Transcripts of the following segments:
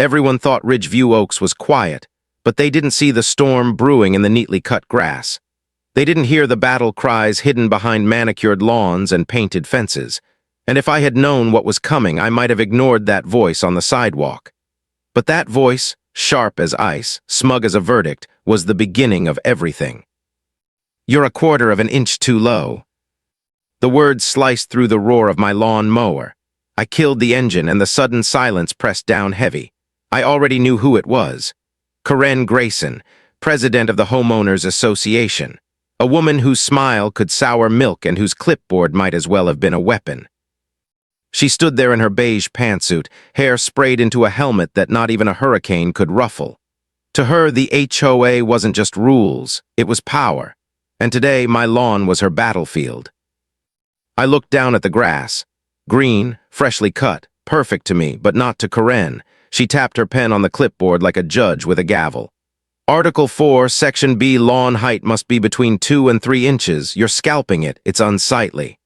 Everyone thought Ridgeview Oaks was quiet, but they didn't see the storm brewing in the neatly cut grass. They didn't hear the battle cries hidden behind manicured lawns and painted fences. And if I had known what was coming, I might have ignored that voice on the sidewalk. But that voice, sharp as ice, smug as a verdict, was the beginning of everything. "You're a quarter of an inch too low." The words sliced through the roar of my lawn mower. I killed the engine and the sudden silence pressed down heavy. I already knew who it was. Karen Grayson, president of the Homeowners Association. A woman whose smile could sour milk and whose clipboard might as well have been a weapon. She stood there in her beige pantsuit, hair sprayed into a helmet that not even a hurricane could ruffle. To her, the HOA wasn't just rules, it was power. And today, my lawn was her battlefield. I looked down at the grass. Green, freshly cut, perfect to me, but not to Karen. She tapped her pen on the clipboard like a judge with a gavel. "Article 4, Section B, lawn height must be between 2 and 3 inches. You're scalping it. It's unsightly."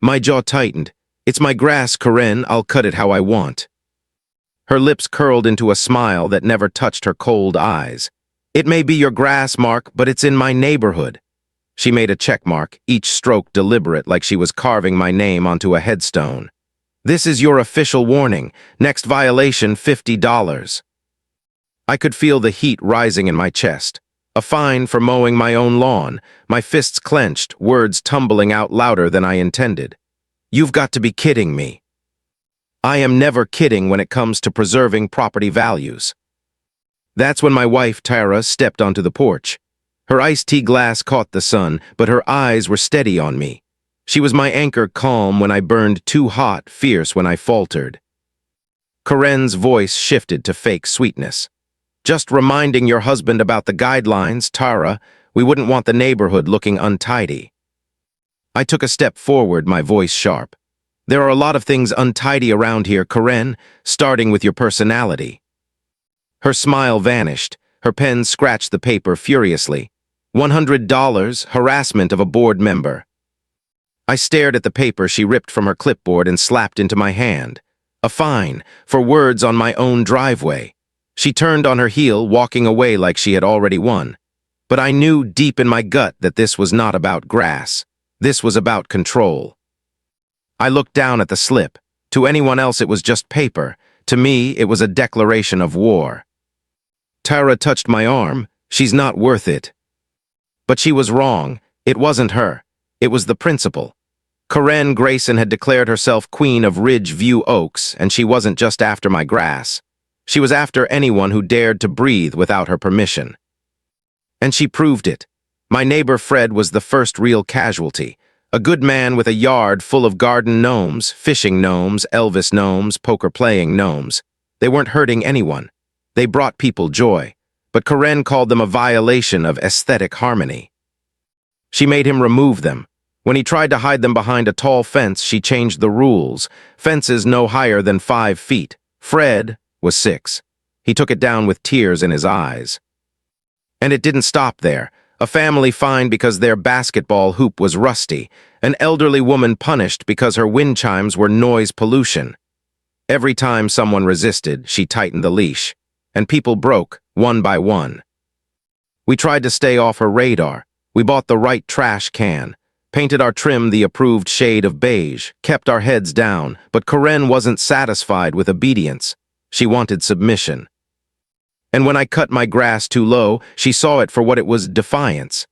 My jaw tightened. "It's my grass, Karen. I'll cut it how I want." Her lips curled into a smile that never touched her cold eyes. "It may be your grass, Mark, but it's in my neighborhood." She made a check mark, each stroke deliberate like she was carving my name onto a headstone. "This is your official warning. Next violation, $50. I could feel the heat rising in my chest. A fine for mowing my own lawn, my fists clenched, words tumbling out louder than I intended. "You've got to be kidding me." I am never kidding when it comes to preserving property values. That's when my wife, Tara, stepped onto the porch. Her iced tea glass caught the sun, but her eyes were steady on me. She was my anchor, calm when I burned, too hot, fierce when I faltered. Karen's voice shifted to fake sweetness. "Just reminding your husband about the guidelines, Tara. We wouldn't want the neighborhood looking untidy." I took a step forward, my voice sharp. "There are a lot of things untidy around here, Karen, starting with your personality." Her smile vanished. Her pen scratched the paper furiously. $100, harassment of a board member. I stared at the paper she ripped from her clipboard and slapped into my hand. A fine, for words on my own driveway. She turned on her heel, walking away like she had already won. But I knew deep in my gut that this was not about grass. This was about control. I looked down at the slip. To anyone else it was just paper. To me, it was a declaration of war. Tara touched my arm. "She's not worth it." But she was wrong. It wasn't her. It was the principal. Karen Grayson had declared herself queen of Ridgeview Oaks, and she wasn't just after my grass. She was after anyone who dared to breathe without her permission. And she proved it. My neighbor Fred was the first real casualty. A good man with a yard full of garden gnomes, fishing gnomes, Elvis gnomes, poker-playing gnomes. They weren't hurting anyone. They brought people joy. But Karen called them a violation of aesthetic harmony. She made him remove them. When he tried to hide them behind a tall fence, she changed the rules. Fences no higher than 5 feet. Fred was 6. He took it down with tears in his eyes. And it didn't stop there. A family fined because their basketball hoop was rusty. An elderly woman punished because her wind chimes were noise pollution. Every time someone resisted, she tightened the leash. And people broke, one by one. We tried to stay off her radar. We bought the right trash can, painted our trim the approved shade of beige, kept our heads down, but Karen wasn't satisfied with obedience. She wanted submission. And when I cut my grass too low, she saw it for what it was, defiance.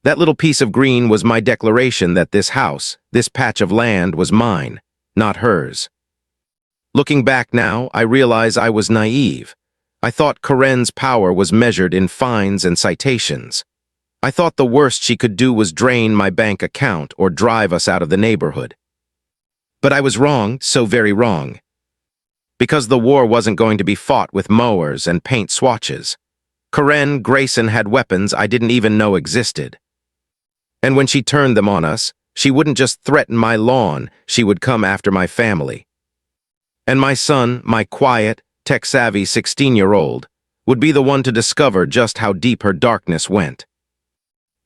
That little piece of green was my declaration that this house, this patch of land, was mine, not hers. Looking back now, I realize I was naive. I thought Karen's power was measured in fines and citations. I thought the worst she could do was drain my bank account or drive us out of the neighborhood. But I was wrong, so very wrong. Because the war wasn't going to be fought with mowers and paint swatches. Karen Grayson had weapons I didn't even know existed. And when she turned them on us, she wouldn't just threaten my lawn, she would come after my family. And my son, my quiet, tech-savvy 16-year-old, would be the one to discover just how deep her darkness went.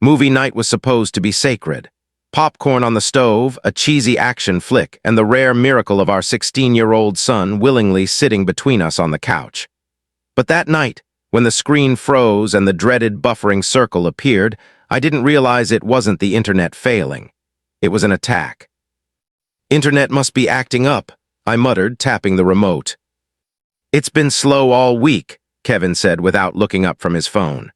Movie night was supposed to be sacred. Popcorn on the stove, a cheesy action flick, and the rare miracle of our 16-year-old son willingly sitting between us on the couch. But that night, when the screen froze and the dreaded buffering circle appeared, I didn't realize it wasn't the internet failing. It was an attack. "Internet must be acting up," I muttered, tapping the remote. "It's been slow all week," Kevin said without looking up from his phone.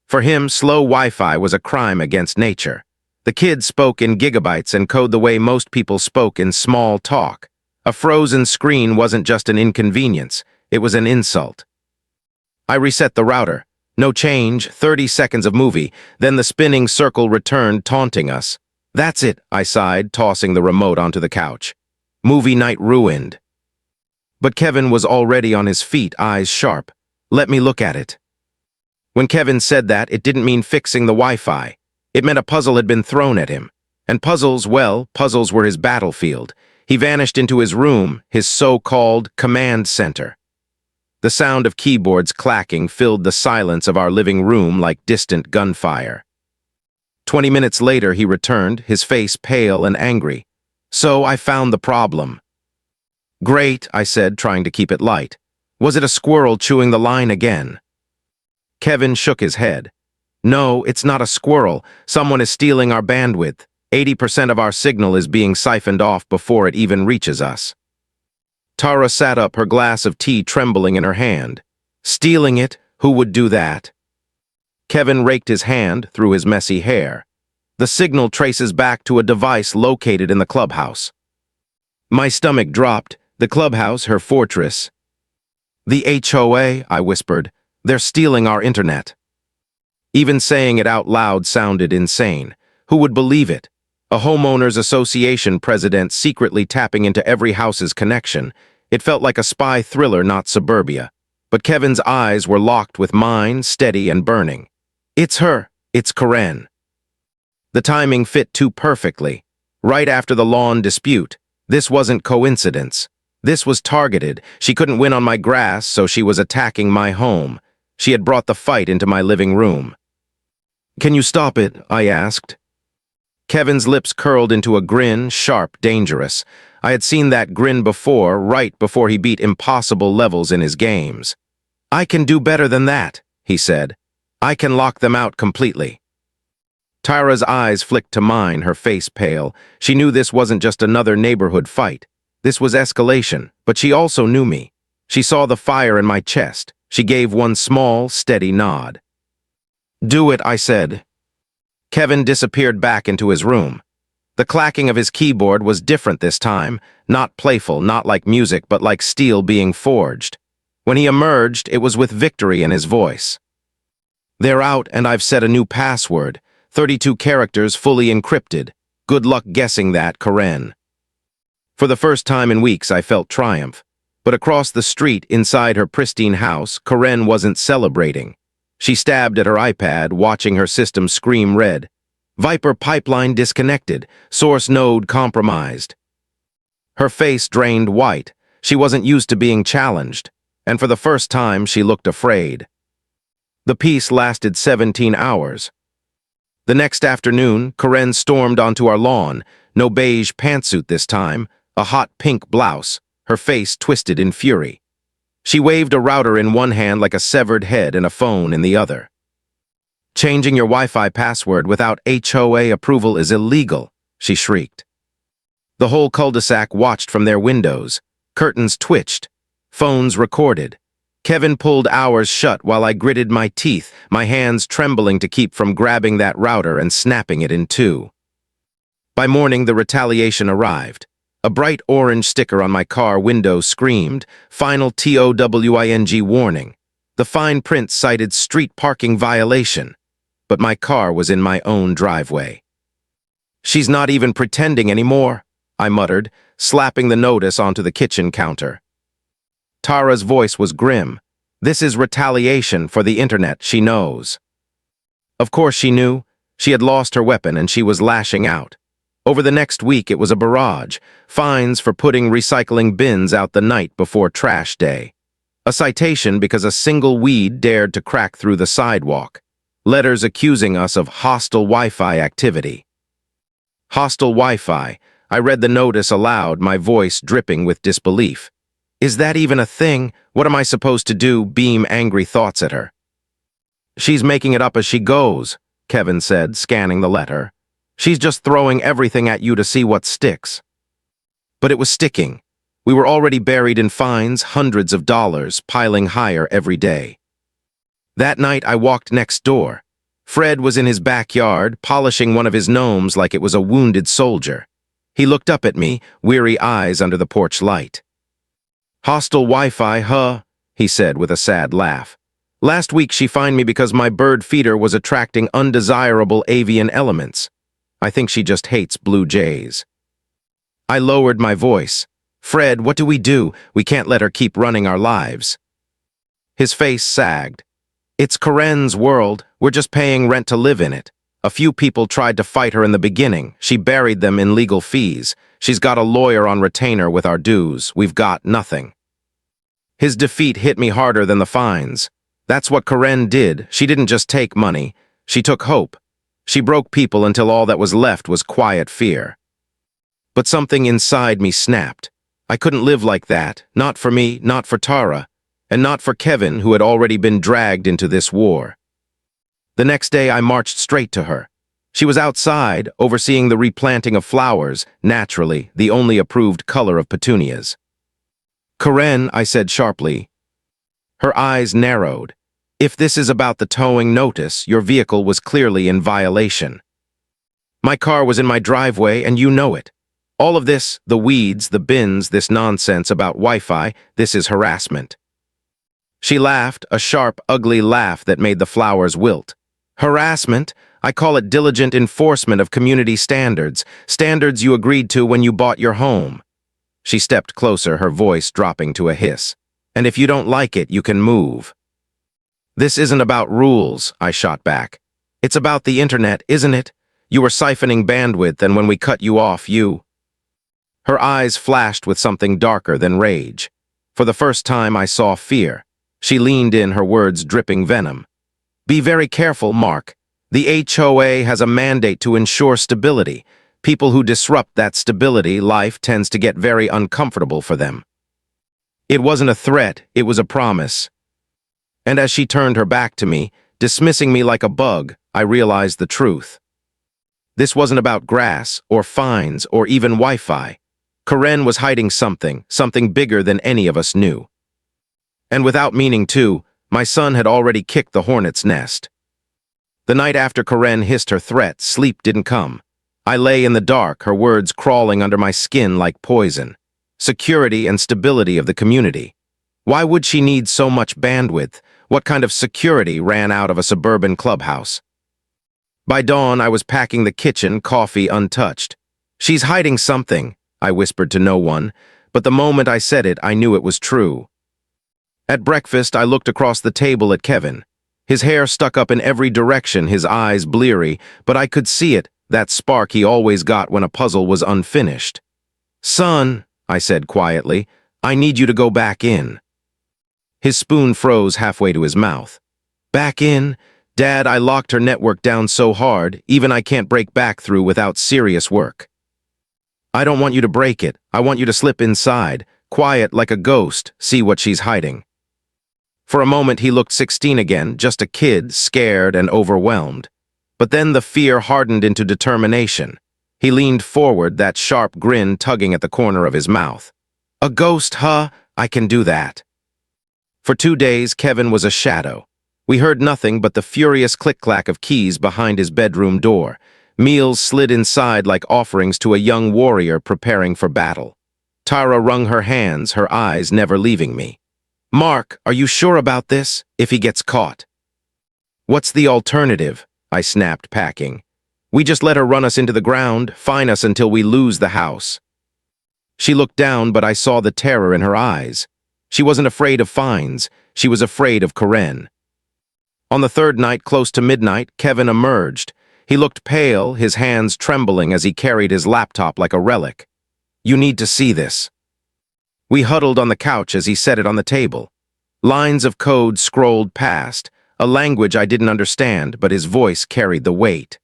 For him, slow Wi-Fi was a crime against nature. The kid spoke in gigabytes and code the way most people spoke in small talk. A frozen screen wasn't just an inconvenience, it was an insult. I reset the router. No change, 30 seconds of movie, then the spinning circle returned, taunting us. "That's it," I sighed, tossing the remote onto the couch. "Movie night ruined." But Kevin was already on his feet, eyes sharp. "Let me look at it." When Kevin said that, it didn't mean fixing the Wi-Fi. It meant a puzzle had been thrown at him. And puzzles, well, puzzles were his battlefield. He vanished into his room, his so-called command center. The sound of keyboards clacking filled the silence of our living room like distant gunfire. 20 minutes later, he returned, his face pale and angry. "So I found the problem." "Great," I said, trying to keep it light. "Was it a squirrel chewing the line again?" Kevin shook his head. "No, it's not a squirrel. Someone is stealing our bandwidth. 80% of our signal is being siphoned off before it even reaches us." Tara sat up, her glass of tea trembling in her hand. "Stealing it? Who would do that?" Kevin raked his hand through his messy hair. "The signal traces back to a device located in the clubhouse." My stomach dropped. The clubhouse, her fortress. "The HOA," I whispered. "They're stealing our internet." Even saying it out loud sounded insane. Who would believe it? A homeowners association president secretly tapping into every house's connection. It felt like a spy thriller, not suburbia. But Kevin's eyes were locked with mine, steady and burning. "It's her. It's Karen." The timing fit too perfectly. Right after the lawn dispute. This wasn't coincidence. This was targeted. She couldn't win on my grass, so she was attacking my home. She had brought the fight into my living room. "Can you stop it?" I asked. Kevin's lips curled into a grin, sharp, dangerous. I had seen that grin before, right before he beat impossible levels in his games. "I can do better than that," he said. "I can lock them out completely." Tyra's eyes flicked to mine, her face pale. She knew this wasn't just another neighborhood fight. This was escalation, but she also knew me. She saw the fire in my chest. She gave one small, steady nod. "Do it," I said. Kevin disappeared back into his room. The clacking of his keyboard was different this time, not playful, not like music, but like steel being forged. When he emerged, it was with victory in his voice. "They're out, and I've set a new password. 32 characters fully encrypted. Good luck guessing that, Karen." For the first time in weeks, I felt triumph. But across the street, inside her pristine house, Karen wasn't celebrating. She stabbed at her iPad, watching her system scream red. Viper pipeline disconnected, source node compromised. Her face drained white. She wasn't used to being challenged, and for the first time she looked afraid. The peace lasted 17 hours. The next afternoon, Karen stormed onto our lawn, no beige pantsuit this time, a hot pink blouse, her face twisted in fury. She waved a router in one hand like a severed head and a phone in the other. "Changing your Wi-Fi password without HOA approval is illegal," she shrieked. The whole cul-de-sac watched from their windows. Curtains twitched. Phones recorded. Kevin pulled ours shut while I gritted my teeth, my hands trembling to keep from grabbing that router and snapping it in two. By morning, the retaliation arrived. A bright orange sticker on my car window screamed, "Final TOWING warning." The fine print cited street parking violation, but my car was in my own driveway. "She's not even pretending anymore," I muttered, slapping the notice onto the kitchen counter. Tara's voice was grim. "This is retaliation for the internet, she knows." Of course she knew. She had lost her weapon and she was lashing out. Over the next week, it was a barrage. Fines for putting recycling bins out the night before trash day. A citation because a single weed dared to crack through the sidewalk. Letters accusing us of hostile Wi-Fi activity. Hostile Wi-Fi. I read the notice aloud, my voice dripping with disbelief. Is that even a thing? What am I supposed to do? Beam angry thoughts at her. She's making it up as she goes, Kevin said, scanning the letter. She's just throwing everything at you to see what sticks. But it was sticking. We were already buried in fines, hundreds of dollars, piling higher every day. That night I walked next door. Fred was in his backyard, polishing one of his gnomes like it was a wounded soldier. He looked up at me, weary eyes under the porch light. Hostile Wi-Fi, huh? He said with a sad laugh. Last week she fined me because my bird feeder was attracting undesirable avian elements. I think she just hates blue jays. I lowered my voice. Fred, what do? We can't let her keep running our lives. His face sagged. It's Karen's world. We're just paying rent to live in it. A few people tried to fight her in the beginning. She buried them in legal fees. She's got a lawyer on retainer with our dues. We've got nothing. His defeat hit me harder than the fines. That's what Karen did. She didn't just take money. She took hope. She broke people until all that was left was quiet fear. But something inside me snapped. I couldn't live like that. Not for me, not for Tara, and not for Kevin, who had already been dragged into this war. The next day I marched straight to her. She was outside, overseeing the replanting of flowers, naturally, the only approved color of petunias. Karen, I said sharply. Her eyes narrowed. If this is about the towing notice, your vehicle was clearly in violation. My car was in my driveway, and you know it. All of this, the weeds, the bins, this nonsense about Wi-Fi, this is harassment. She laughed, a sharp, ugly laugh that made the flowers wilt. Harassment? I call it diligent enforcement of community standards, standards you agreed to when you bought your home. She stepped closer, her voice dropping to a hiss. And if you don't like it, you can move. This isn't about rules, I shot back. It's about the internet, isn't it? You were siphoning bandwidth, and when we cut you off, you... Her eyes flashed with something darker than rage. For the first time, I saw fear. She leaned in, her words dripping venom. Be very careful, Mark. The HOA has a mandate to ensure stability. People who disrupt that stability, life tends to get very uncomfortable for them. It wasn't a threat, it was a promise. And as she turned her back to me, dismissing me like a bug, I realized the truth. This wasn't about grass, or fines, or even Wi-Fi. Karen was hiding something bigger than any of us knew. And without meaning to, my son had already kicked the hornet's nest. The night after Karen hissed her threat, sleep didn't come. I lay in the dark, her words crawling under my skin like poison. Security and stability of the community. Why would she need so much bandwidth? What kind of security ran out of a suburban clubhouse? By dawn, I was packing the kitchen, coffee untouched. She's hiding something, I whispered to no one, but the moment I said it, I knew it was true. At breakfast, I looked across the table at Kevin. His hair stuck up in every direction, his eyes bleary, but I could see it, that spark he always got when a puzzle was unfinished. Son, I said quietly, I need you to go back in. His spoon froze halfway to his mouth. Back in? Dad, I locked her network down so hard, even I can't break back through without serious work. I don't want you to break it. I want you to slip inside, quiet like a ghost, see what she's hiding. For a moment he looked 16 again, just a kid, scared and overwhelmed. But then the fear hardened into determination. He leaned forward, that sharp grin tugging at the corner of his mouth. A ghost, huh? I can do that. For 2 days, Kevin was a shadow. We heard nothing but the furious click-clack of keys behind his bedroom door. Meals slid inside like offerings to a young warrior preparing for battle. Tara wrung her hands, her eyes never leaving me. Mark, are you sure about this, if he gets caught? What's the alternative? I snapped, packing. We just let her run us into the ground, fine us until we lose the house. She looked down, but I saw the terror in her eyes. She wasn't afraid of fines. She was afraid of Karen. On the third night, close to midnight, Kevin emerged. He looked pale, his hands trembling as he carried his laptop like a relic. You need to see this. We huddled on the couch as he set it on the table. Lines of code scrolled past, a language I didn't understand, but his voice carried the weight.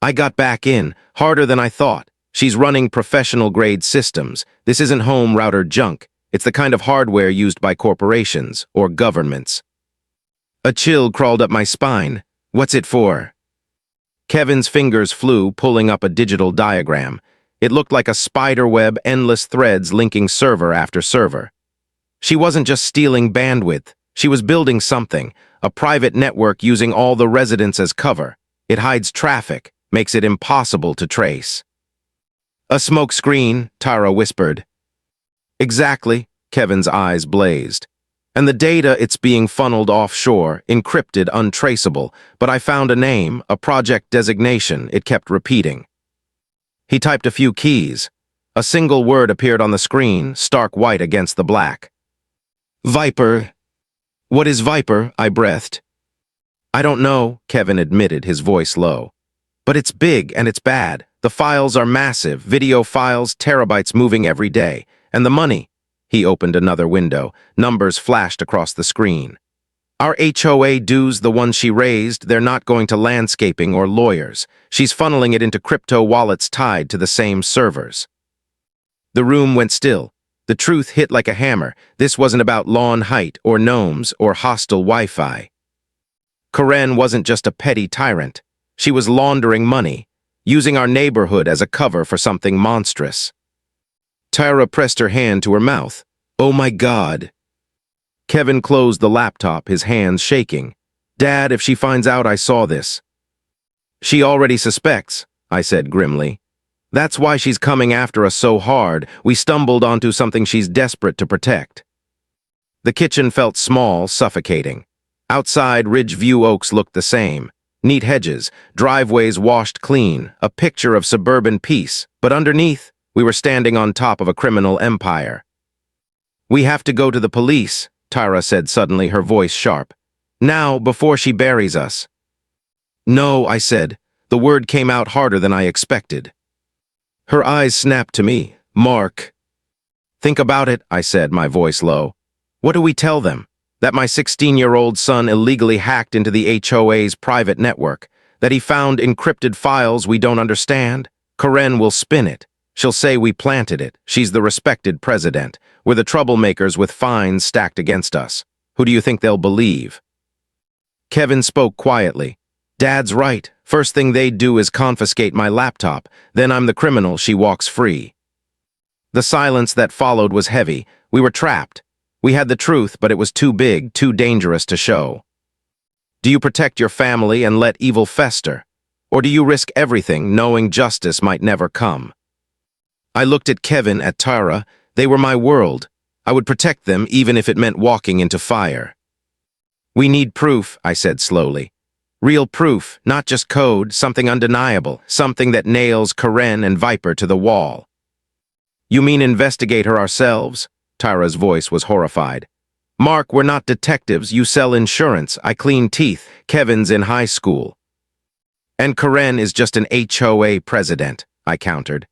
I got back in, harder than I thought. She's running professional-grade systems. This isn't home router junk. It's the kind of hardware used by corporations or governments. A chill crawled up my spine. What's it for? Kevin's fingers flew, pulling up a digital diagram. It looked like a spider web, endless threads linking server after server. She wasn't just stealing bandwidth. She was building something, a private network using all the residents as cover. It hides traffic, makes it impossible to trace. A smoke screen, Tara whispered. Exactly, Kevin's eyes blazed. And the data, it's being funneled offshore, encrypted, untraceable, but I found a name, a project designation, it kept repeating. He typed a few keys. A single word appeared on the screen, stark white against the black. Viper. What is Viper? I breathed. I don't know, Kevin admitted, his voice low. But it's big and it's bad. The files are massive, video files, terabytes moving every day. And the money. He opened another window. Numbers flashed across the screen. Our HOA dues, the ones she raised, they're not going to landscaping or lawyers. She's funneling it into crypto wallets tied to the same servers. The room went still. The truth hit like a hammer. This wasn't about lawn height or gnomes or hostile Wi-Fi. Karen wasn't just a petty tyrant. She was laundering money, using our neighborhood as a cover for something monstrous. Tara pressed her hand to her mouth. Oh my God. Kevin closed the laptop, his hands shaking. Dad, if she finds out I saw this. She already suspects, I said grimly. That's why she's coming after us so hard. We stumbled onto something she's desperate to protect. The kitchen felt small, suffocating. Outside, Ridgeview Oaks looked the same. Neat hedges, driveways washed clean, a picture of suburban peace. But underneath, we were standing on top of a criminal empire. We have to go to the police, Tara said suddenly, her voice sharp. Now, before she buries us. No, I said. The word came out harder than I expected. Her eyes snapped to me. Mark. Think about it, I said, my voice low. What do we tell them? That my 16-year-old son illegally hacked into the HOA's private network? That he found encrypted files we don't understand? Karen will spin it. She'll say we planted it. She's the respected president. We're the troublemakers with fines stacked against us. Who do you think they'll believe? Kevin spoke quietly. Dad's right. First thing they'd do is confiscate my laptop. Then I'm the criminal, she walks free. The silence that followed was heavy. We were trapped. We had the truth, but it was too big, too dangerous to show. Do you protect your family and let evil fester? Or do you risk everything, knowing justice might never come? I looked at Kevin, at Tara. They were my world. I would protect them even if it meant walking into fire. We need proof, I said slowly. Real proof, not just code, something undeniable, something that nails Karen and Viper to the wall. You mean investigate her ourselves? Tara's voice was horrified. Mark, we're not detectives. You sell insurance. I clean teeth. Kevin's in high school. And Karen is just an HOA president, I countered.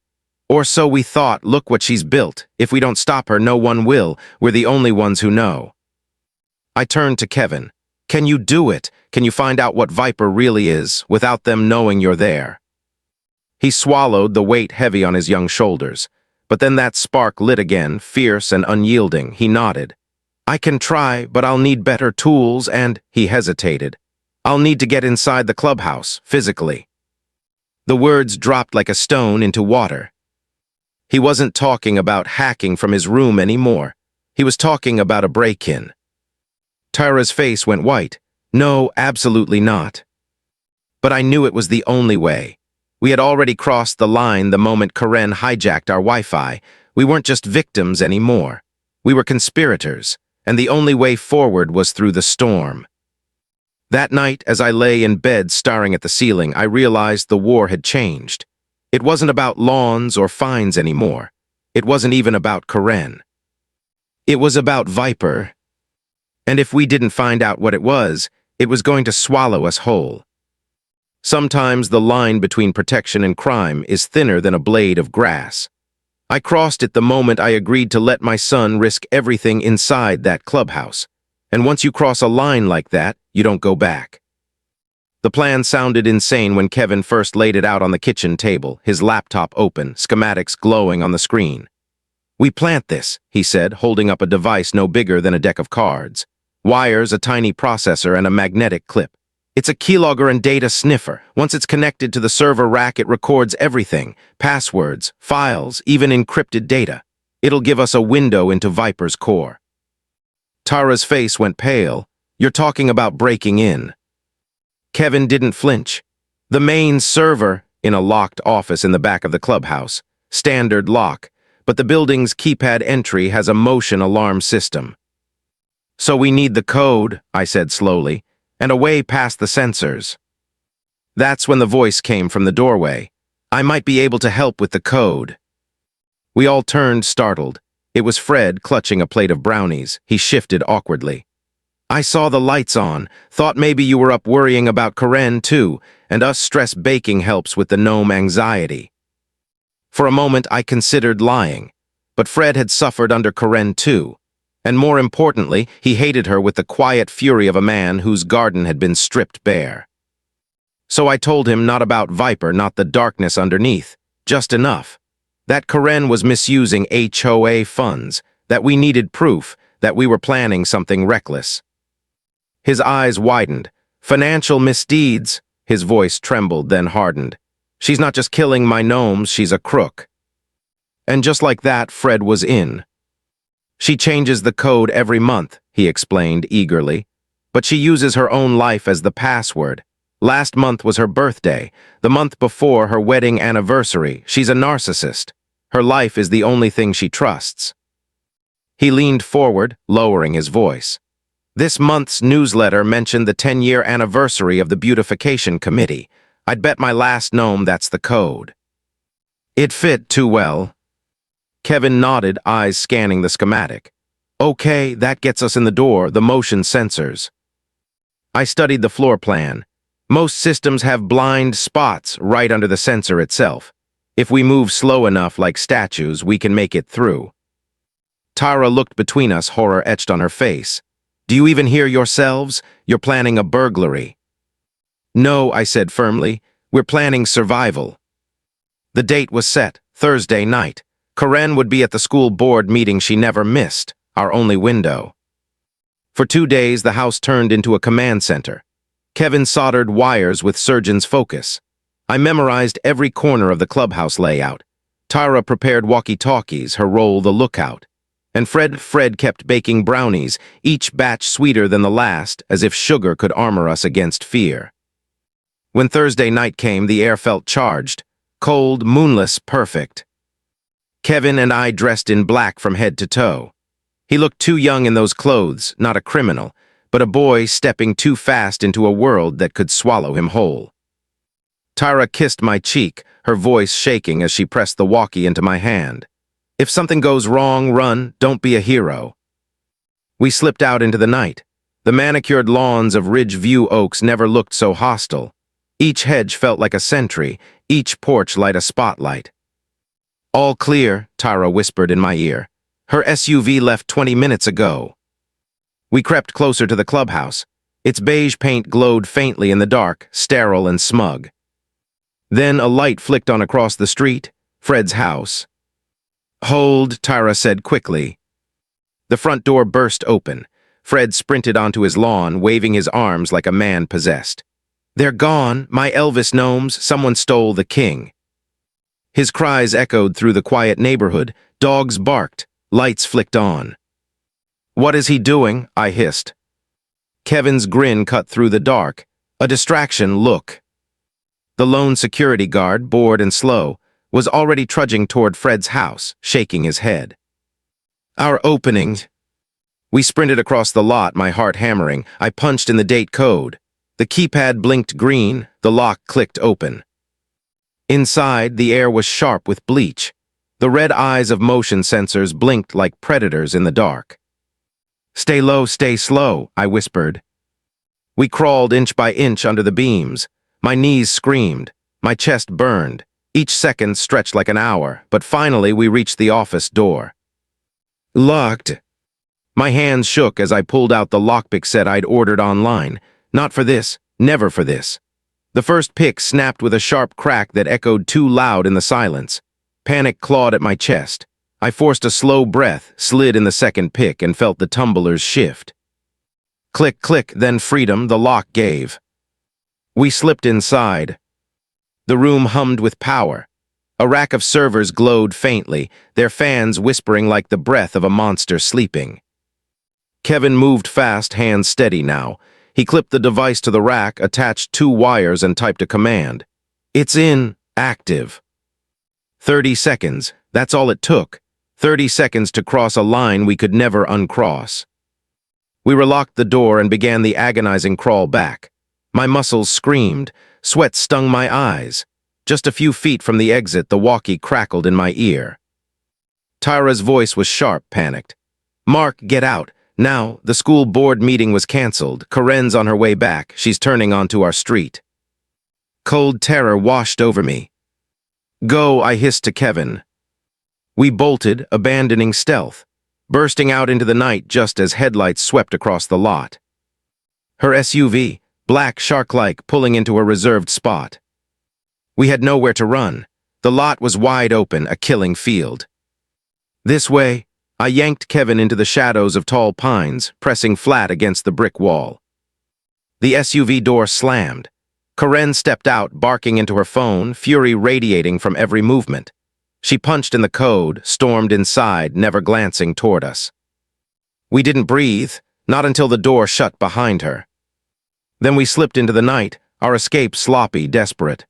Or so we thought. Look what she's built. If we don't stop her, no one will. We're the only ones who know. I turned to Kevin. Can you do it? Can you find out what Viper really is, without them knowing you're there? He swallowed, the weight heavy on his young shoulders. But then that spark lit again, fierce and unyielding. He nodded. I can try, but I'll need better tools and, he hesitated. I'll need to get inside the clubhouse, physically. The words dropped like a stone into water. He wasn't talking about hacking from his room anymore. He was talking about a break-in. Tara's face went white. No, absolutely not. But I knew it was the only way. We had already crossed the line the moment Karen hijacked our Wi-Fi. We weren't just victims anymore. We were conspirators, and the only way forward was through the storm. That night, as I lay in bed staring at the ceiling, I realized the war had changed. It wasn't about lawns or fines anymore. It wasn't even about Karen. It was about Viper. And if we didn't find out what it was going to swallow us whole. Sometimes the line between protection and crime is thinner than a blade of grass. I crossed it the moment I agreed to let my son risk everything inside that clubhouse. And once you cross a line like that, you don't go back. The plan sounded insane when Kevin first laid it out on the kitchen table, his laptop open, schematics glowing on the screen. "We plant this," he said, holding up a device no bigger than a deck of cards. "Wires, a tiny processor, and a magnetic clip. It's a keylogger and data sniffer. Once it's connected to the server rack, it records everything, passwords, files, even encrypted data. It'll give us a window into Viper's core." Tara's face went pale. "You're talking about breaking in." Kevin didn't flinch. "The main server," in a locked office in the back of the clubhouse. Standard lock, but the building's keypad entry has a motion alarm system. "So we need the code," I said slowly, "and a way past the sensors." That's when the voice came from the doorway. "I might be able to help with the code." We all turned, startled. It was Fred, clutching a plate of brownies. He shifted awkwardly. "I saw the lights on, thought maybe you were up worrying about Karen too, and us stress baking helps with the gnome anxiety." For a moment I considered lying, but Fred had suffered under Karen too, and more importantly, he hated her with the quiet fury of a man whose garden had been stripped bare. So I told him not about Viper, not the darkness underneath, just enough. That Karen was misusing HOA funds, that we needed proof, that we were planning something reckless. His eyes widened. "Financial misdeeds." His voice trembled, then hardened. "She's not just killing my gnomes, she's a crook." And just like that, Fred was in. "She changes the code every month," he explained eagerly. "But she uses her own life as the password. Last month was her birthday. The month before, her wedding anniversary. She's a narcissist. Her life is the only thing she trusts." He leaned forward, lowering his voice. "This month's newsletter mentioned the 10-year anniversary of the Beautification Committee. I'd bet my last gnome that's the code." It fit too well. Kevin nodded, eyes scanning the schematic. "Okay, that gets us in the door, the motion sensors." I studied the floor plan. Most systems have blind spots right under the sensor itself. If we move slow enough like statues, we can make it through. Tara looked between us, horror etched on her face. "Do you even hear yourselves? You're planning a burglary." "No," I said firmly. "We're planning survival." The date was set, Thursday night. Karen would be at the school board meeting she never missed, our only window. For 2 days, the house turned into a command center. Kevin soldered wires with surgeon's focus. I memorized every corner of the clubhouse layout. Tara prepared walkie-talkies, her role the lookout. And Fred kept baking brownies, each batch sweeter than the last, as if sugar could armor us against fear. When Thursday night came, the air felt charged. Cold, moonless, perfect. Kevin and I dressed in black from head to toe. He looked too young in those clothes, not a criminal, but a boy stepping too fast into a world that could swallow him whole. Tara kissed my cheek, her voice shaking as she pressed the walkie into my hand. "If something goes wrong, run, don't be a hero." We slipped out into the night. The manicured lawns of Ridge View Oaks never looked so hostile. Each hedge felt like a sentry, each porch light a spotlight. "All clear," Tara whispered in my ear. "Her SUV left 20 minutes ago." We crept closer to the clubhouse. Its beige paint glowed faintly in the dark, sterile and smug. Then a light flicked on across the street, Fred's house. "Hold," Tara said quickly. The front door burst open. Fred sprinted onto his lawn, waving his arms like a man possessed. "They're gone, my Elvis gnomes, someone stole the king." His cries echoed through the quiet neighborhood. Dogs barked, lights flicked on. "What is he doing?" I hissed. Kevin's grin cut through the dark. "A distraction, look." The lone security guard, bored and slow, was already trudging toward Fred's house, shaking his head. "Our opening." We sprinted across the lot, my heart hammering. I punched in the date code. The keypad blinked green, the lock clicked open. Inside, the air was sharp with bleach. The red eyes of motion sensors blinked like predators in the dark. "Stay low, stay slow," I whispered. We crawled inch by inch under the beams. My knees screamed. My chest burned. Each second stretched like an hour, but finally we reached the office door. Locked. My hands shook as I pulled out the lockpick set I'd ordered online. Not for this, never for this. The first pick snapped with a sharp crack that echoed too loud in the silence. Panic clawed at my chest. I forced a slow breath, slid in the second pick, and felt the tumblers shift. Click, click, then freedom, the lock gave. We slipped inside. The room hummed with power. A rack of servers glowed faintly, their fans whispering like the breath of a monster sleeping. Kevin moved fast, hands steady now. He clipped the device to the rack, attached 2 wires, and typed a command. It's in, active. 30 seconds, that's all it took. 30 seconds to cross a line we could never uncross. We relocked the door and began the agonizing crawl back. My muscles screamed, sweat stung my eyes. Just a few feet from the exit, the walkie crackled in my ear. Tyra's voice was sharp, panicked. Mark, get out. Now, the school board meeting was canceled. Karen's on her way back. She's turning onto our street. Cold terror washed over me. Go, I hissed to Kevin. We bolted, abandoning stealth, bursting out into the night just as headlights swept across the lot. Her SUV, black shark-like, pulling into a reserved spot. We had nowhere to run. The lot was wide open, a killing field. This way, I yanked Kevin into the shadows of tall pines, pressing flat against the brick wall. The SUV door slammed. Karen stepped out, barking into her phone, fury radiating from every movement. She punched in the code, stormed inside, never glancing toward us. We didn't breathe, not until the door shut behind her. Then we slipped into the night, our escape sloppy, desperate.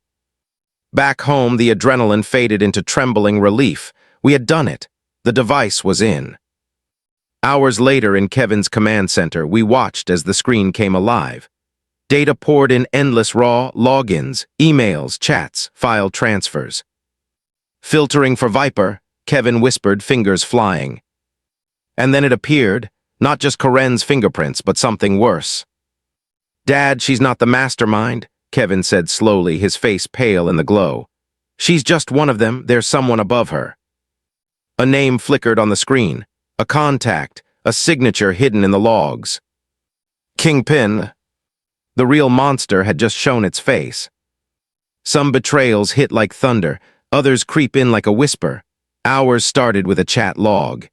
Back home, the adrenaline faded into trembling relief. We had done it. The device was in. Hours later in Kevin's command center, we watched as the screen came alive. Data poured in endless raw logins, emails, chats, file transfers. Filtering for Viper, Kevin whispered, fingers flying. And then it appeared, not just Karen's fingerprints, but something worse. Dad, she's not the mastermind, Kevin said slowly, his face pale in the glow. She's just one of them, there's someone above her. A name flickered on the screen, a contact, a signature hidden in the logs. Kingpin. The real monster had just shown its face. Some betrayals hit like thunder, others creep in like a whisper. Ours started with a chat log.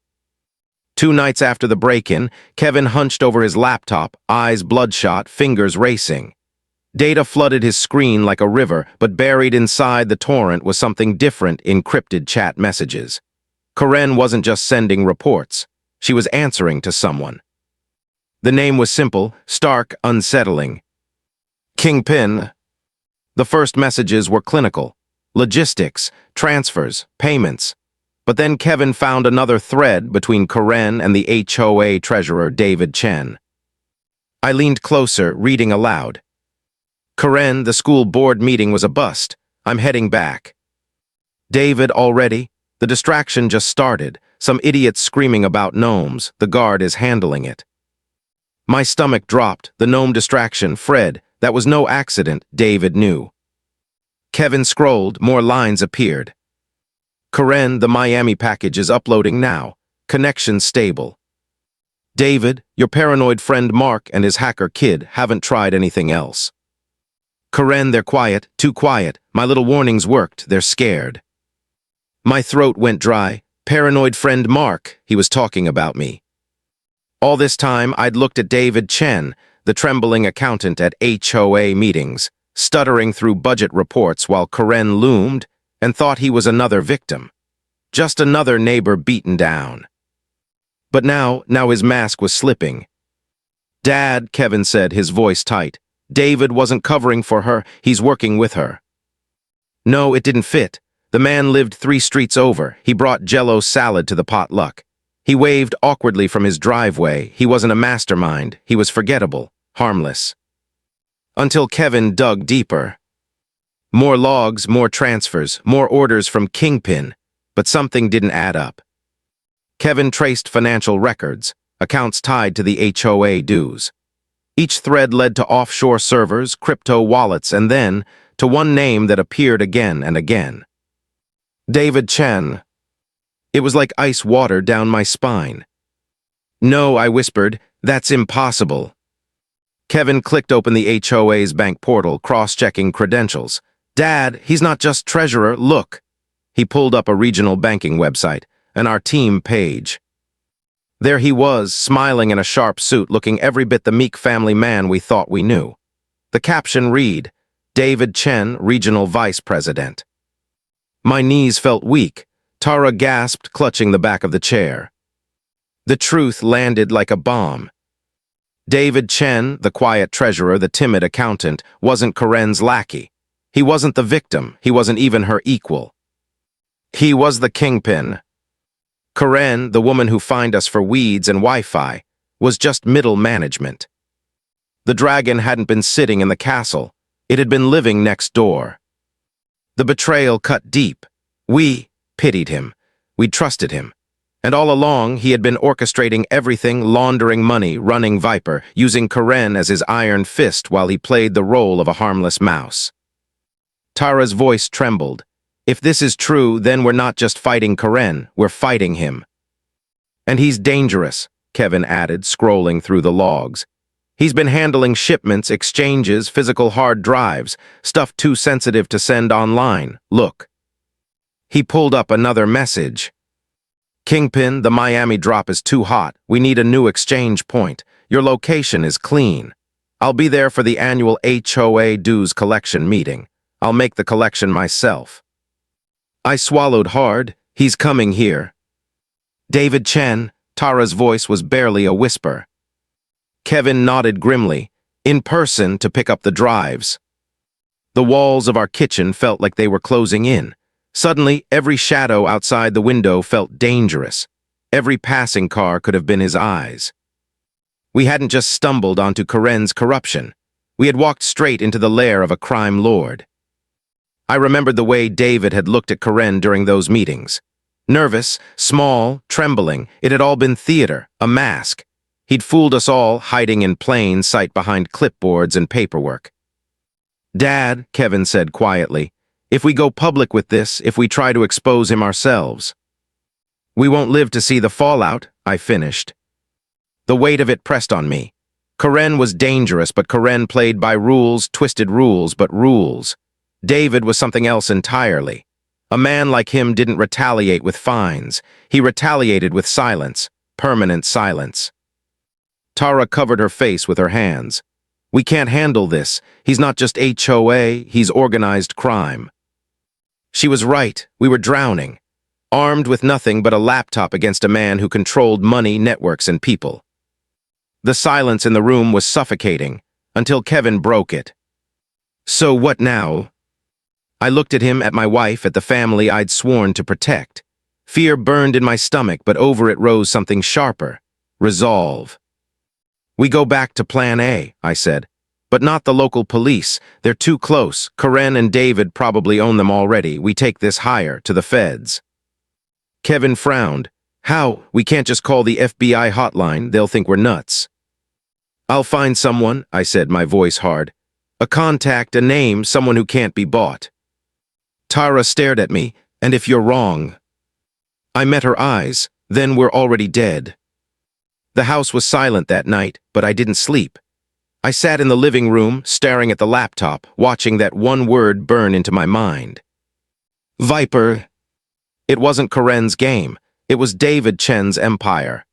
2 nights after the break-in, Kevin hunched over his laptop, eyes bloodshot, fingers racing. Data flooded his screen like a river, but buried inside the torrent was something different, encrypted chat messages. Karen wasn't just sending reports. She was answering to someone. The name was simple, stark, unsettling. Kingpin. The first messages were clinical. Logistics, transfers, payments. But then Kevin found another thread between Karen and the HOA treasurer, David Chen. I leaned closer, reading aloud. Karen, the school board meeting was a bust. I'm heading back. David, already? The distraction just started. Some idiot screaming about gnomes. The guard is handling it. My stomach dropped. The gnome distraction, Fred. That was no accident, David knew. Kevin scrolled. More lines appeared. Karen, the Miami package is uploading now. Connection stable. David, your paranoid friend Mark and his hacker kid haven't tried anything else. Karen, they're quiet, too quiet. My little warnings worked. They're scared. My throat went dry. Paranoid friend Mark, he was talking about me. All this time, I'd looked at David Chen, the trembling accountant at HOA meetings, stuttering through budget reports while Karen loomed, and thought he was another victim. Just another neighbor beaten down. But now his mask was slipping. Dad, Kevin said, his voice tight. David wasn't covering for her, he's working with her. No, it didn't fit. The man lived 3 streets over. He brought Jell-O salad to the potluck. He waved awkwardly from his driveway. He wasn't a mastermind. He was forgettable, harmless. Until Kevin dug deeper. More logs, more transfers, more orders from Kingpin, but something didn't add up. Kevin traced financial records, accounts tied to the HOA dues. Each thread led to offshore servers, crypto wallets, and then to one name that appeared again and again. David Chen. It was like ice water down my spine. No, I whispered, that's impossible. Kevin clicked open the HOA's bank portal, cross-checking credentials. Dad, he's not just treasurer, look. He pulled up a regional banking website, and our team page. There he was, smiling in a sharp suit, looking every bit the meek family man we thought we knew. The caption read, David Chen, Regional Vice President. My knees felt weak. Tara gasped, clutching the back of the chair. The truth landed like a bomb. David Chen, the quiet treasurer, the timid accountant, wasn't Karen's lackey. He wasn't the victim. He wasn't even her equal. He was the Kingpin. Karen, the woman who fined us for weeds and Wi-Fi, was just middle management. The dragon hadn't been sitting in the castle. It had been living next door. The betrayal cut deep. We pitied him. We trusted him. And all along, he had been orchestrating everything, laundering money, running Viper, using Karen as his iron fist while he played the role of a harmless mouse. Tara's voice trembled. If this is true, then we're not just fighting Karen, we're fighting him. And he's dangerous, Kevin added, scrolling through the logs. He's been handling shipments, exchanges, physical hard drives, stuff too sensitive to send online. Look. He pulled up another message. Kingpin, the Miami drop is too hot. We need a new exchange point. Your location is clean. I'll be there for the annual HOA dues collection meeting. I'll make the collection myself. I swallowed hard. He's coming here. David Chen, Tara's voice was barely a whisper. Kevin nodded grimly, in person to pick up the drives. The walls of our kitchen felt like they were closing in. Suddenly, every shadow outside the window felt dangerous. Every passing car could have been his eyes. We hadn't just stumbled onto Karen's corruption. We had walked straight into the lair of a crime lord. I remembered the way David had looked at Karen during those meetings. Nervous, small, trembling, it had all been theater, a mask. He'd fooled us all, hiding in plain sight behind clipboards and paperwork. Dad, Kevin said quietly, if we go public with this, if we try to expose him ourselves, we won't live to see the fallout, I finished. The weight of it pressed on me. Karen was dangerous, but Karen played by rules, twisted rules, but rules. David was something else entirely. A man like him didn't retaliate with fines. He retaliated with silence, permanent silence. Tara covered her face with her hands. We can't handle this. He's not just HOA, he's organized crime. She was right. We were drowning, armed with nothing but a laptop against a man who controlled money, networks, and people. The silence in the room was suffocating, until Kevin broke it. So what now? I looked at him, at my wife, at the family I'd sworn to protect. Fear burned in my stomach, but over it rose something sharper. Resolve. We go back to Plan A, I said. But not the local police. They're too close. Karen and David probably own them already. We take this higher, to the feds. Kevin frowned. How? We can't just call the FBI hotline. They'll think we're nuts. I'll find someone, I said, my voice hard. A contact, a name, someone who can't be bought. Tara stared at me, and if you're wrong. I met her eyes. Then we're already dead. The house was silent that night, but I didn't sleep. I sat in the living room, staring at the laptop, watching that one word burn into my mind. Viper. It wasn't Karen's game. It was David Chen's empire.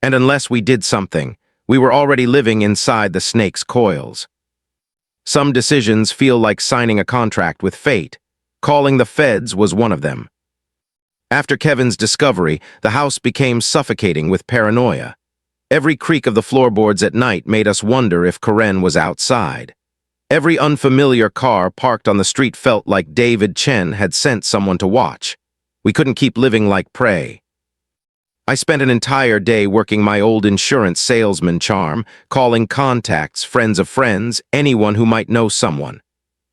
And unless we did something, we were already living inside the snake's coils. Some decisions feel like signing a contract with fate. Calling the feds was one of them. After Kevin's discovery, the house became suffocating with paranoia. Every creak of the floorboards at night made us wonder if Karen was outside. Every unfamiliar car parked on the street felt like David Chen had sent someone to watch. We couldn't keep living like prey. I spent an entire day working my old insurance salesman charm, calling contacts, friends of friends, anyone who might know someone.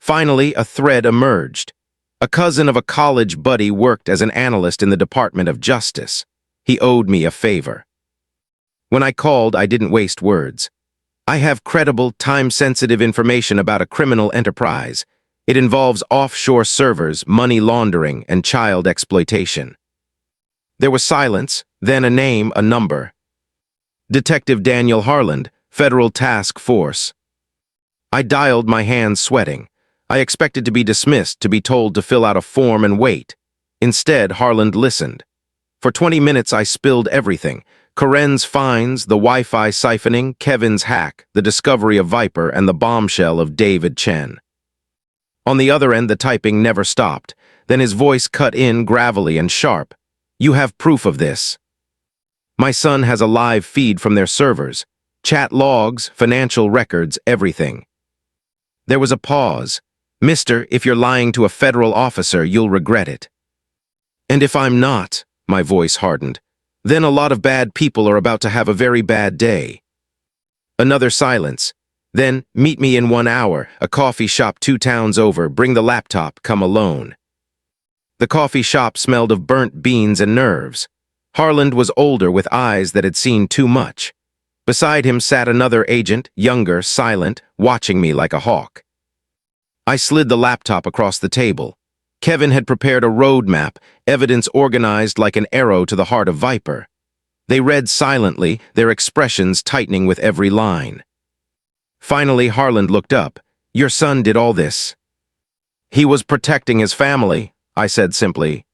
Finally, a thread emerged. A cousin of a college buddy worked as an analyst in the Department of Justice. He owed me a favor. When I called, I didn't waste words. I have credible, time-sensitive information about a criminal enterprise. It involves offshore servers, money laundering, and child exploitation. There was silence, then a name, a number. Detective Daniel Harland, Federal Task Force. I dialed, my hands sweating. I expected to be dismissed, to be told to fill out a form and wait. Instead, Harland listened. For 20 minutes, I spilled everything. Karen's fines, the Wi-Fi siphoning, Kevin's hack, the discovery of Viper, and the bombshell of David Chen. On the other end, the typing never stopped. Then his voice cut in, gravelly and sharp. You have proof of this. My son has a live feed from their servers. Chat logs, financial records, everything. There was a pause. Mister, if you're lying to a federal officer, you'll regret it. And if I'm not, my voice hardened, then a lot of bad people are about to have a very bad day. Another silence. Then, meet me in 1 hour, a coffee shop 2 towns over, bring the laptop, come alone. The coffee shop smelled of burnt beans and nerves. Harland was older, with eyes that had seen too much. Beside him sat another agent, younger, silent, watching me like a hawk. I slid the laptop across the table. Kevin had prepared a road map, evidence organized like an arrow to the heart of Viper. They read silently, their expressions tightening with every line. Finally, Harland looked up. Your son did all this. He was protecting his family, I said simply.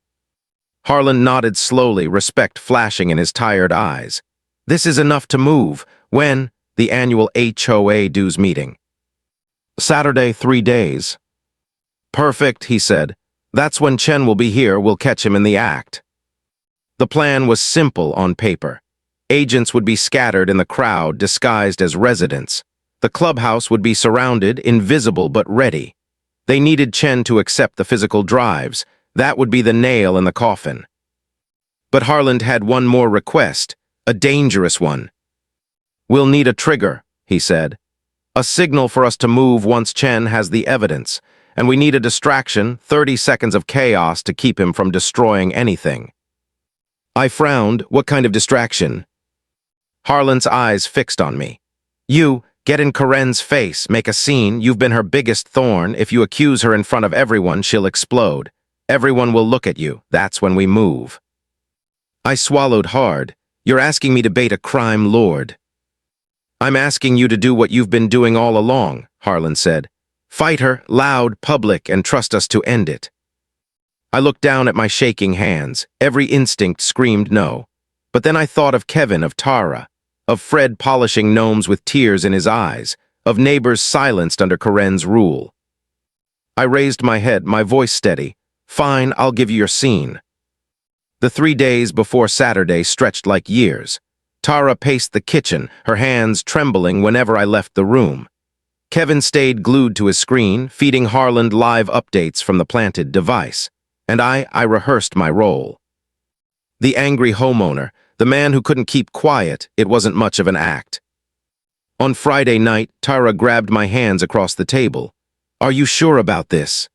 Harland nodded slowly, respect flashing in his tired eyes. This is enough to move. When? The annual HOA dues meeting. Saturday, 3 days. Perfect, he said. That's when Chen will be here, we'll catch him in the act. The plan was simple on paper. Agents would be scattered in the crowd, disguised as residents. The clubhouse would be surrounded, invisible but ready. They needed Chen to accept the physical drives. That would be the nail in the coffin. But Harland had one more request, a dangerous one. We'll need a trigger, he said. A signal for us to move once Chen has the evidence. And we need a distraction, 30 seconds of chaos to keep him from destroying anything. I frowned. What kind of distraction? Harland's eyes fixed on me. You, get in Karen's face, make a scene. You've been her biggest thorn. If you accuse her in front of everyone, she'll explode. Everyone will look at you. That's when we move. I swallowed hard. You're asking me to bait a crime lord. I'm asking you to do what you've been doing all along, Harland said. Fight her, loud, public, and trust us to end it. I looked down at my shaking hands. Every instinct screamed no. But then I thought of Kevin, of Tara, of Fred polishing gnomes with tears in his eyes, of neighbors silenced under Karen's rule. I raised my head, my voice steady. Fine, I'll give you your scene. The 3 days before Saturday stretched like years. Tara paced the kitchen, her hands trembling whenever I left the room. Kevin stayed glued to his screen, feeding Harland live updates from the planted device. And I rehearsed my role. The angry homeowner, the man who couldn't keep quiet, it wasn't much of an act. On Friday night, Tara grabbed my hands across the table. Are you sure about this?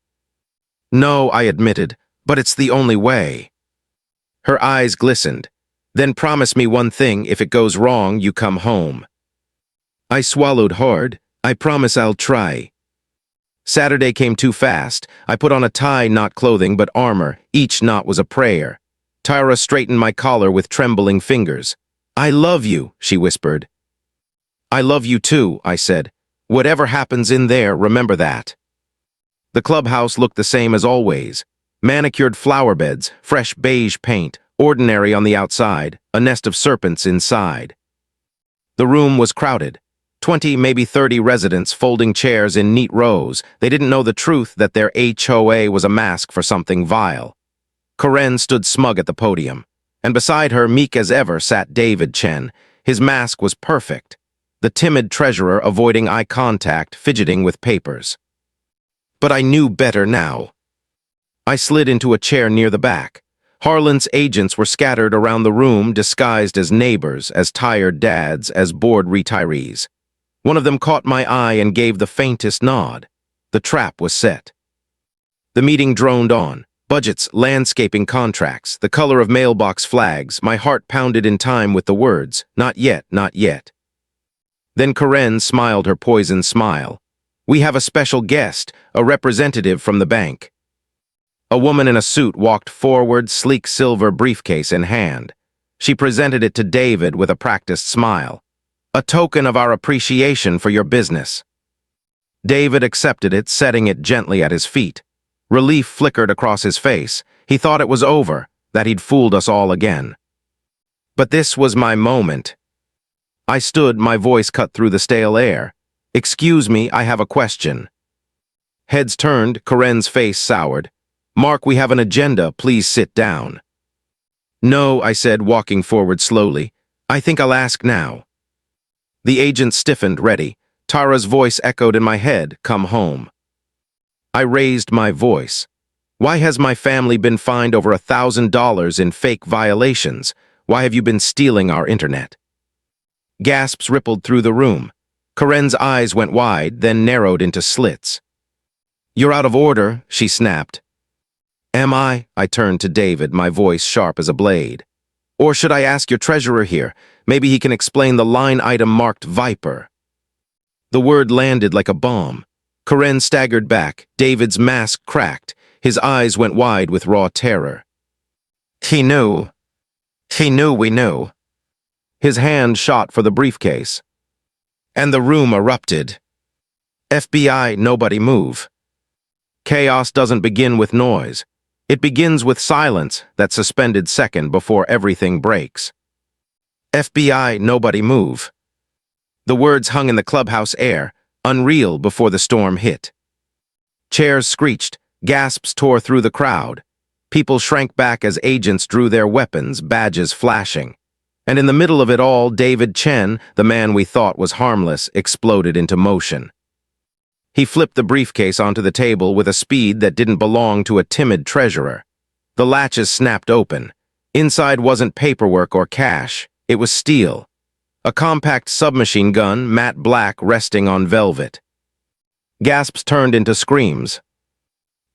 No, I admitted, but it's the only way. Her eyes glistened. Then promise me one thing, if it goes wrong, you come home. I swallowed hard. I promise I'll try. Saturday came too fast. I put on a tie, not clothing, but armor. Each knot was a prayer. Tara straightened my collar with trembling fingers. I love you, she whispered. I love you too, I said. Whatever happens in there, remember that. The clubhouse looked the same as always. Manicured flower beds, fresh beige paint, ordinary on the outside, a nest of serpents inside. The room was crowded. 20, maybe 30 residents folding chairs in neat rows. They didn't know the truth that their HOA was a mask for something vile. Karen stood smug at the podium, and beside her, meek as ever, sat David Chen. His mask was perfect. The timid treasurer avoiding eye contact, fidgeting with papers. But I knew better now. I slid into a chair near the back. Harland's agents were scattered around the room, disguised as neighbors, as tired dads, as bored retirees. One of them caught my eye and gave the faintest nod. The trap was set. The meeting droned on. Budgets, landscaping contracts, the color of mailbox flags. My heart pounded in time with the words, not yet, not yet. Then Karen smiled her poison smile. We have a special guest, a representative from the bank. A woman in a suit walked forward, sleek silver briefcase in hand. She presented it to David with a practiced smile. A token of our appreciation for your business." David accepted it, setting it gently at his feet. Relief flickered across his face. He thought it was over, that he'd fooled us all again. But this was my moment. I stood, my voice cut through the stale air. "Excuse me, I have a question." Heads turned, Karen's face soured. "Mark, we have an agenda, please sit down." "No," I said, walking forward slowly. "I think I'll ask now." The agent stiffened, ready. Tara's voice echoed in my head, "Come home." I raised my voice. "Why has my family been fined over $1,000 in fake violations? Why have you been stealing our internet?" Gasps rippled through the room. Karen's eyes went wide, then narrowed into slits. "You're out of order," she snapped. "Am I?" I turned to David, my voice sharp as a blade. "Or should I ask your treasurer here? Maybe he can explain the line item marked Viper." The word landed like a bomb. Karen staggered back. David's mask cracked. His eyes went wide with raw terror. He knew. He knew we knew. His hand shot for the briefcase. And the room erupted. "FBI, nobody move." Chaos doesn't begin with noise. It begins with silence, that suspended second before everything breaks. "FBI, nobody move." The words hung in the clubhouse air, unreal before the storm hit. Chairs screeched, gasps tore through the crowd. People shrank back as agents drew their weapons, badges flashing. And in the middle of it all, David Chen, the man we thought was harmless, exploded into motion. He flipped the briefcase onto the table with a speed that didn't belong to a timid treasurer. The latches snapped open. Inside wasn't paperwork or cash. It was steel. A compact submachine gun, matte black, resting on velvet. Gasps turned into screams.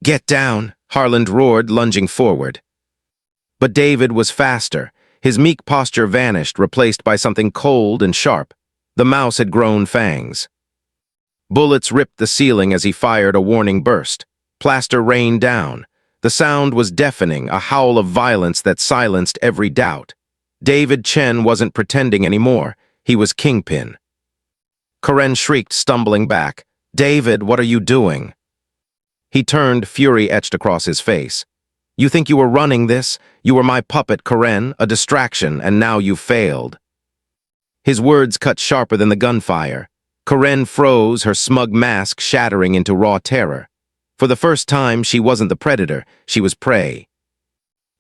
"Get down," Harland roared, lunging forward. But David was faster. His meek posture vanished, replaced by something cold and sharp. The mouse had grown fangs. Bullets ripped the ceiling as he fired a warning burst. Plaster rained down. The sound was deafening, a howl of violence that silenced every doubt. David Chen wasn't pretending anymore. He was Kingpin. Karen shrieked, stumbling back. "David, what are you doing?" He turned, fury etched across his face. "You think you were running this? You were my puppet, Karen, a distraction, and now you've failed." His words cut sharper than the gunfire. Karen froze, her smug mask shattering into raw terror. For the first time, she wasn't the predator, she was prey.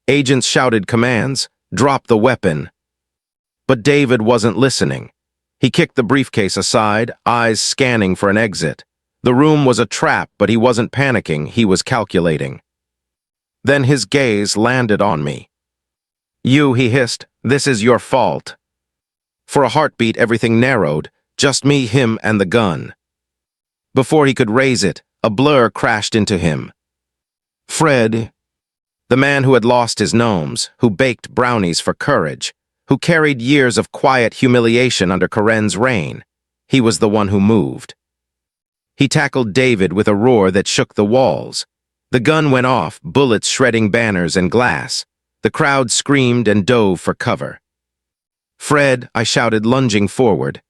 Agents shouted commands, "Drop the weapon." But David wasn't listening. He kicked the briefcase aside, eyes scanning for an exit. The room was a trap, but he wasn't panicking, he was calculating. Then his gaze landed on me. "You," he hissed, "this is your fault." For a heartbeat, everything narrowed, just me, him, and the gun. Before he could raise it, a blur crashed into him. Fred, the man who had lost his gnomes, who baked brownies for courage, who carried years of quiet humiliation under Karen's reign. He was the one who moved. He tackled David with a roar that shook the walls. The gun went off, bullets shredding banners and glass. The crowd screamed and dove for cover. "Fred," I shouted, lunging forward.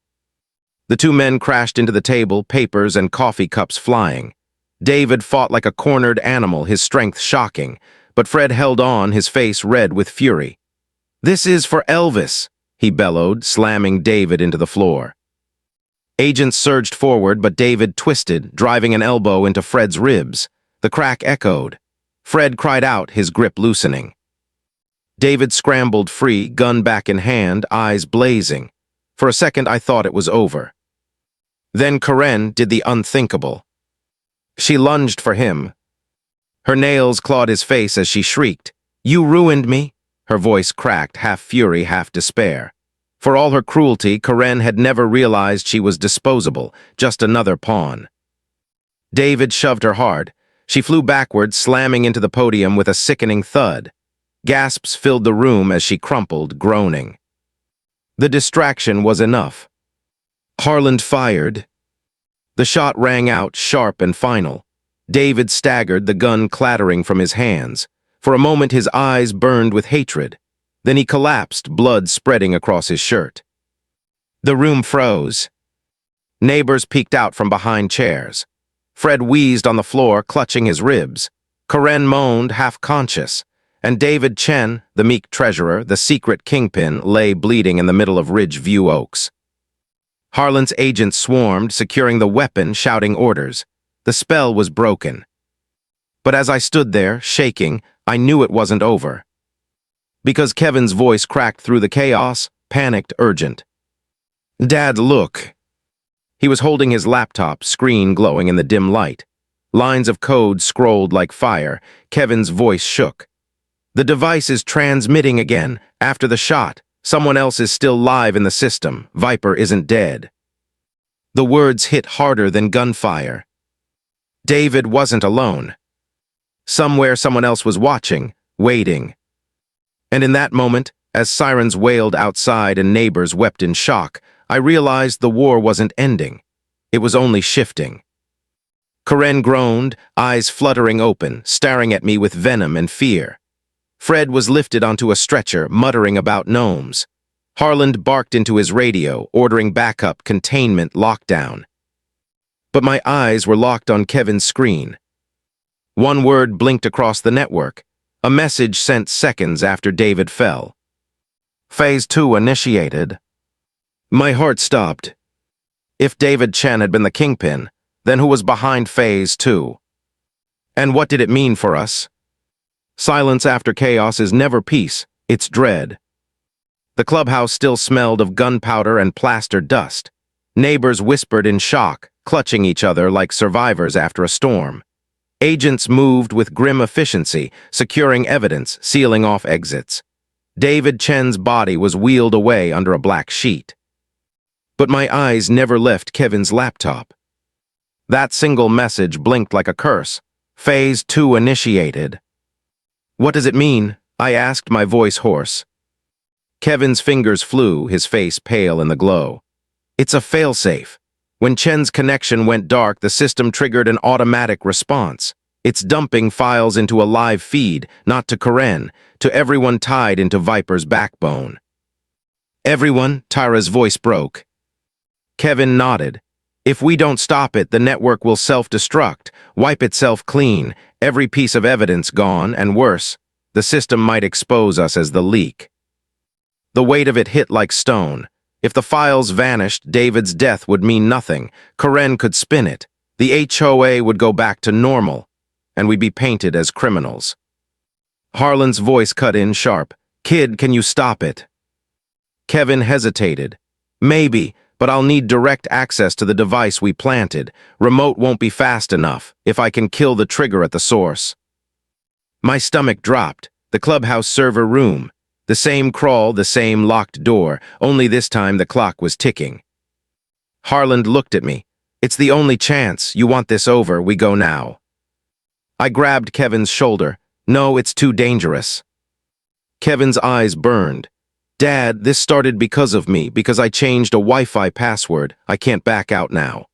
The two men crashed into the table, papers and coffee cups flying. David fought like a cornered animal, his strength shocking, but Fred held on, his face red with fury. "This is for Elvis," he bellowed, slamming David into the floor. Agents surged forward, but David twisted, driving an elbow into Fred's ribs. The crack echoed. Fred cried out, his grip loosening. David scrambled free, gun back in hand, eyes blazing. For a second, I thought it was over. Then Karen did the unthinkable. She lunged for him. Her nails clawed his face as she shrieked, "You ruined me!" Her voice cracked, half fury, half despair. For all her cruelty, Karen had never realized she was disposable, just another pawn. David shoved her hard. She flew backward, slamming into the podium with a sickening thud. Gasps filled the room as she crumpled, groaning. The distraction was enough. Harland fired. The shot rang out, sharp and final. David staggered, the gun clattering from his hands. For a moment his eyes burned with hatred. Then he collapsed, blood spreading across his shirt. The room froze. Neighbors peeked out from behind chairs. Fred wheezed on the floor, clutching his ribs. Karen moaned, half-conscious. And David Chen, the meek treasurer, the secret kingpin, lay bleeding in the middle of Ridge View Oaks. Harlan's agents swarmed, securing the weapon, shouting orders. The spell was broken. But as I stood there, shaking, I knew it wasn't over. Because Kevin's voice cracked through the chaos, panicked, urgent. "Dad, look." He was holding his laptop, screen glowing in the dim light. Lines of code scrolled like fire. Kevin's voice shook. "The device is transmitting again. After the shot, someone else is still live in the system. Viper isn't dead." The words hit harder than gunfire. David wasn't alone. Somewhere someone else was watching, waiting. And in that moment, as sirens wailed outside and neighbors wept in shock, I realized the war wasn't ending. It was only shifting. Karen groaned, eyes fluttering open, staring at me with venom and fear. Fred was lifted onto a stretcher, muttering about gnomes. Harlan barked into his radio, ordering backup, containment, lockdown. But my eyes were locked on Kevin's screen. One word blinked across the network, a message sent seconds after David fell. "Phase 2 initiated." My heart stopped. If David Chen had been the Kingpin, then who was behind Phase 2? And what did it mean for us? Silence after chaos is never peace, it's dread. The clubhouse still smelled of gunpowder and plaster dust. Neighbors whispered in shock, clutching each other like survivors after a storm. Agents moved with grim efficiency, securing evidence, sealing off exits. David Chen's body was wheeled away under a black sheet. But my eyes never left Kevin's laptop. That single message blinked like a curse. Phase 2 initiated. "What does it mean?" I asked, my voice hoarse. Kevin's fingers flew, his face pale in the glow. "It's a failsafe. When Chen's connection went dark, the system triggered an automatic response. It's dumping files into a live feed, not to Karen, to everyone tied into Viper's backbone." "Everyone?" Tara's voice broke. Kevin nodded. "If we don't stop it, the network will self-destruct, wipe itself clean, every piece of evidence gone, and worse, the system might expose us as the leak." The weight of it hit like stone. If the files vanished, David's death would mean nothing. Karen could spin it. The HOA would go back to normal, and we'd be painted as criminals. Harlan's voice cut in sharp. "Kid, can you stop it?" Kevin hesitated. "Maybe, but I'll need direct access to the device we planted. Remote won't be fast enough, if I can kill the trigger at the source." My stomach dropped. The clubhouse server room. The same crawl, the same locked door, only this time the clock was ticking. Harlan looked at me. "It's the only chance. You want this over, we go now." I grabbed Kevin's shoulder. "No, it's too dangerous." Kevin's eyes burned. "Dad, this started because of me, because I changed a Wi-Fi password. I can't back out now."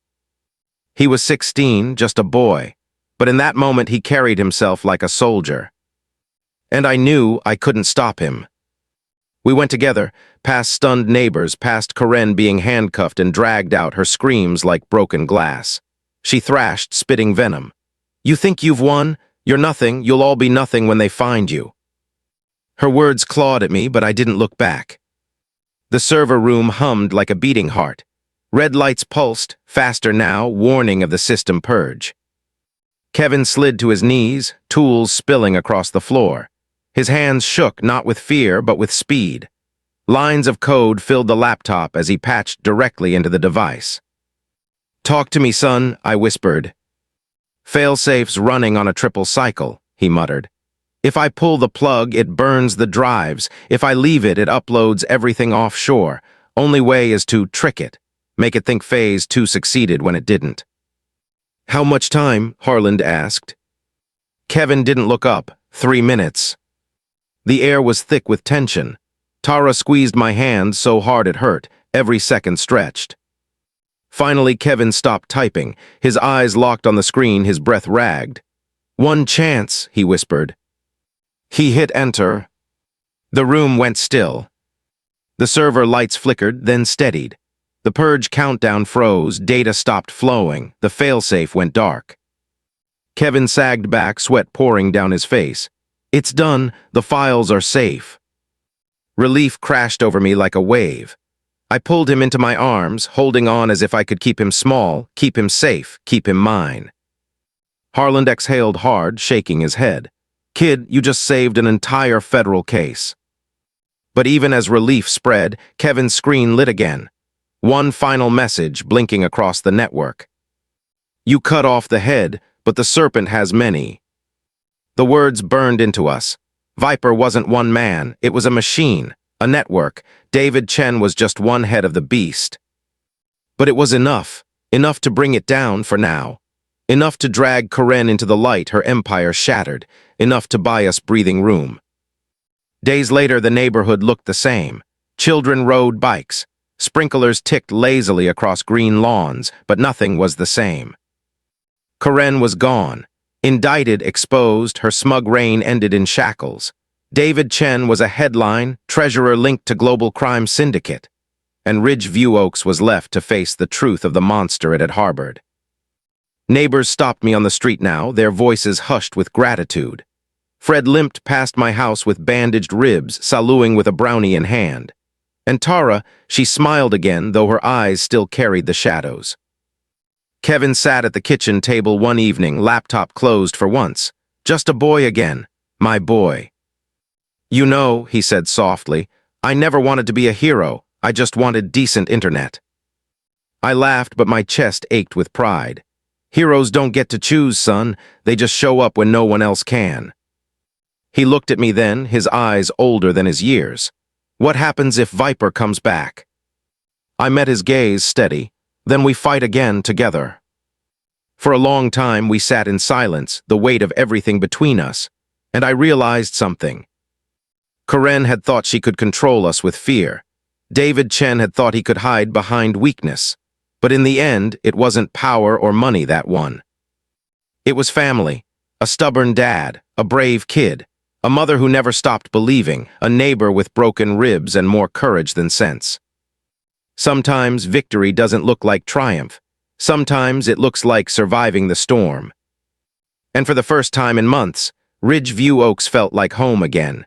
He was 16, just a boy, but in that moment he carried himself like a soldier. And I knew I couldn't stop him. We went together, past stunned neighbors, past Karen being handcuffed and dragged out, her screams like broken glass. She thrashed, spitting venom. "You think you've won? You're nothing. You'll all be nothing when they find you." Her words clawed at me, but I didn't look back. The server room hummed like a beating heart. Red lights pulsed, faster now, warning of the system purge. Kevin slid to his knees, tools spilling across the floor. His hands shook, not with fear, but with speed. Lines of code filled the laptop as he patched directly into the device. "Talk to me, son," I whispered. "Failsafe's running on a triple cycle," he muttered. "If I pull the plug, it burns the drives. If I leave it, it uploads everything offshore. Only way is to trick it, make it think Phase 2 succeeded when it didn't." "How much time?" Harlan asked. Kevin didn't look up. 3 minutes. The air was thick with tension. Tara squeezed my hand so hard it hurt, every second stretched. Finally, Kevin stopped typing. His eyes locked on the screen, his breath ragged. "One chance," he whispered. He hit enter. The room went still. The server lights flickered, then steadied. The purge countdown froze, data stopped flowing, the failsafe went dark. Kevin sagged back, sweat pouring down his face. It's done, the files are safe. Relief crashed over me like a wave. I pulled him into my arms, holding on as if I could keep him small, keep him safe, keep him mine. Harland exhaled hard, shaking his head. Kid, you just saved an entire federal case. But even as relief spread, Kevin's screen lit again. One final message blinking across the network. You cut off the head, but the serpent has many. The words burned into us. Viper wasn't one man, it was a machine, a network. David Chen was just one head of the beast. But it was enough to bring it down for now. Enough to drag Karen into the light, her empire shattered. Enough to buy us breathing room. Days later, the neighborhood looked the same. Children rode bikes. Sprinklers ticked lazily across green lawns, but nothing was the same. Karen was gone. Indicted, exposed, her smug reign ended in shackles. David Chen was a headline, treasurer linked to global crime syndicate. And Ridgeview Oaks was left to face the truth of the monster it had harbored. Neighbors stopped me on the street now, their voices hushed with gratitude. Fred limped past my house with bandaged ribs, saluting with a brownie in hand. And Tara, she smiled again, though her eyes still carried the shadows. Kevin sat at the kitchen table one evening, laptop closed for once. Just a boy again, my boy. You know, he said softly, I never wanted to be a hero, I just wanted decent internet. I laughed, but my chest ached with pride. Heroes don't get to choose, son, they just show up when no one else can. He looked at me then, his eyes older than his years. What happens if Viper comes back? I met his gaze steady. Then we fight again together. For a long time we sat in silence, the weight of everything between us, and I realized something. Karen had thought she could control us with fear. David Chen had thought he could hide behind weakness. But in the end, it wasn't power or money that won. It was family, a stubborn dad, a brave kid, a mother who never stopped believing, a neighbor with broken ribs and more courage than sense. Sometimes victory doesn't look like triumph. Sometimes it looks like surviving the storm. And for the first time in months, Ridgeview Oaks felt like home again.